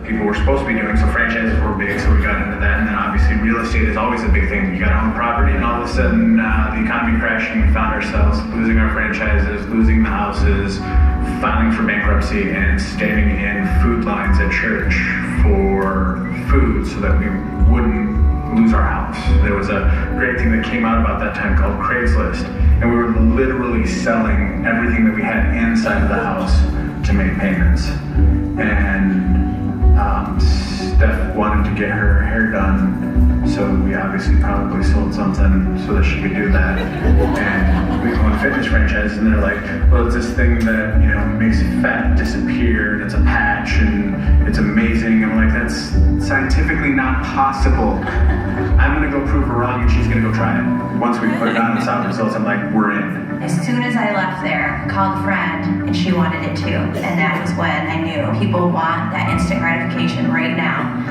people were supposed to be doing. So franchises were big, so we got into that. And then obviously real estate is always a big thing. You got to own property. And all of a sudden, the economy crashed and we found ourselves losing our franchises, losing the houses, filing for bankruptcy, and standing in food lines at church for food so that we wouldn't lose our house. There was a great thing that came out about that time called Craigslist, and we were literally selling everything that we had inside of the house to make payments. And Steph wanted to get her hair done, so we obviously probably sold something so that she could do that. And we own fitness franchises, and they're like, well, it's this thing that, you know, makes fat disappear, and it's a patch, and it's amazing. I'm like, that's scientifically not possible. I'm gonna go prove her wrong, and she's gonna go try it. Once we put it on and saw the results, I'm like, we're in. As soon as I left there, I called a friend, and she wanted it too. And that was when I knew people want that instant gratification right now.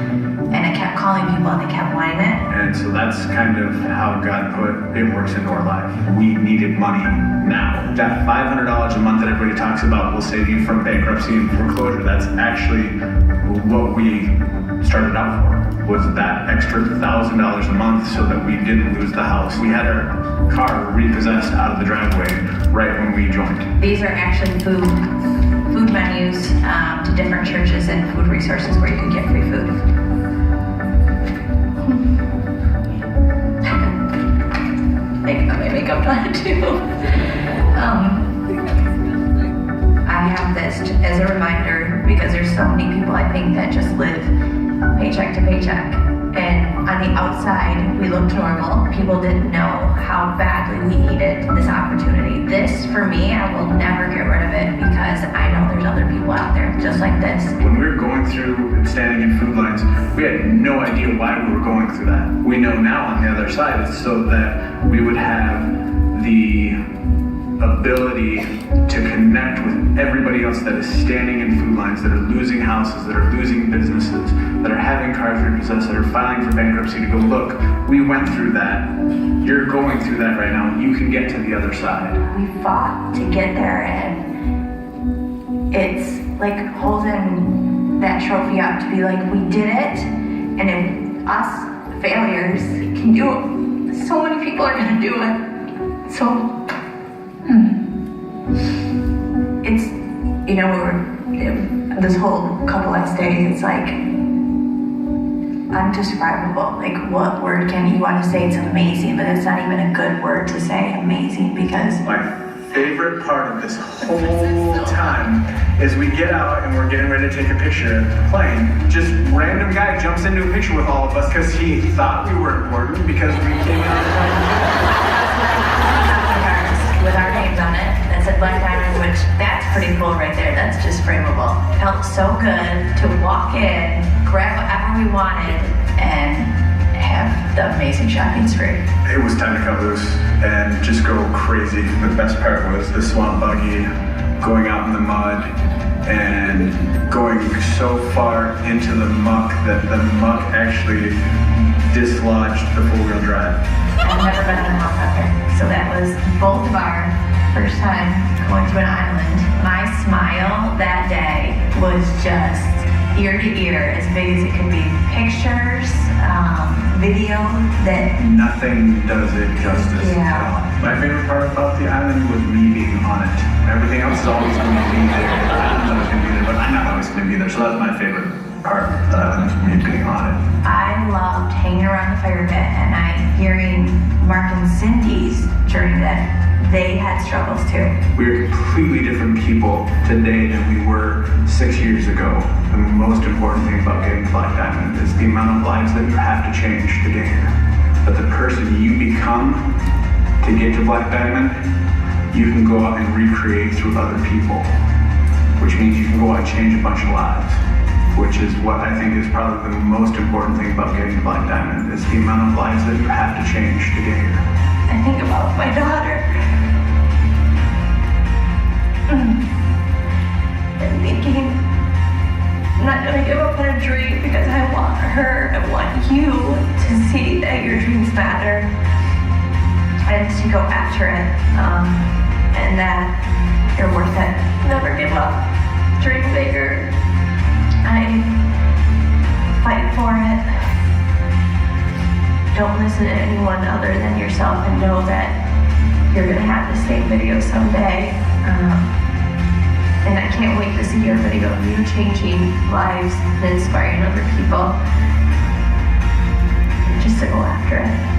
And I kept calling people, and they kept wanting it. And so that's kind of how God put It Works into our life. We needed money now. That $500 a month that everybody talks about will save you from bankruptcy and foreclosure. That's actually what we started out for, was that extra $1,000 a month so that we didn't lose the house. We had our car repossessed out of the driveway right when we joined. These are actually food menus to different churches and food resources where you can get free food. I got my makeup done too. I have this as a reminder because there's so many people I think that just live paycheck to paycheck. And on the outside, we looked normal. People didn't know how badly we needed this opportunity. This, for me, I will never get rid of it because I know there's other people out there just like this. When we were going through and standing in food lines, we had no idea why we were going through that. We know now on the other side, it's so that we would have the ability to connect with everybody else that is standing in food lines, that are losing houses, that are losing businesses, that are having cars repossessed, that are filing for bankruptcy, to go, look, we went through that. You're going through that right now. You can get to the other side. We fought to get there, and it's like holding that trophy up to be like, we did it, and if us failures can do it, so many people are gonna do it. So it's, you know, this whole couple last days, it's like undescribable. Like, what word can you want to say? It's amazing, but it's not even a good word to say amazing, because my favorite part of this whole time is we get out and we're getting ready to take a picture at the plane. Just random guy jumps into a picture with all of us because he thought we were important because we came in on the plane. With our names on it, that said Black Diamond, which that's pretty cool right there. That's just frameable. Felt so good to walk in, grab whatever we wanted, and have the amazing shopping spree. It was time to cut loose and just go crazy. The best part was the swamp buggy going out in the mud and going so far into the muck that the muck actually dislodged the four-wheel drive. I've never been on a helicopter, so that was both of our first time going to an island. My smile that day was just ear to ear, as big as it could be. Pictures, video, that nothing does it justice. Yeah. My favorite part about the island was me being on it. Everything else is always going to be there. I'm always going to be there, but I'm not always going to be there, so that's my favorite part of the island, is me being on it. I loved hanging around the fire pit and hearing Mark and Cindy's journey that they had struggles too. We're completely different people today than we were 6 years ago. The most important thing about getting to Black Diamond is the amount of lives that you have to change to get here. But the person you become to get to Black Diamond, you can go out and recreate through other people, which means you can go out and change a bunch of lives, which is what I think is probably the most important thing about getting to Black Diamond, is the amount of lives that you have to change to get here. I think about my daughter and thinking, I'm not gonna give up on a dream because I want her, I want you to see that your dreams matter and to go after it, and that you're worth it. Never give up, dream bigger. I don't listen to anyone other than yourself, and know that you're gonna have the same video someday. And I can't wait to see your video of you changing lives and inspiring other people. Just to go after it.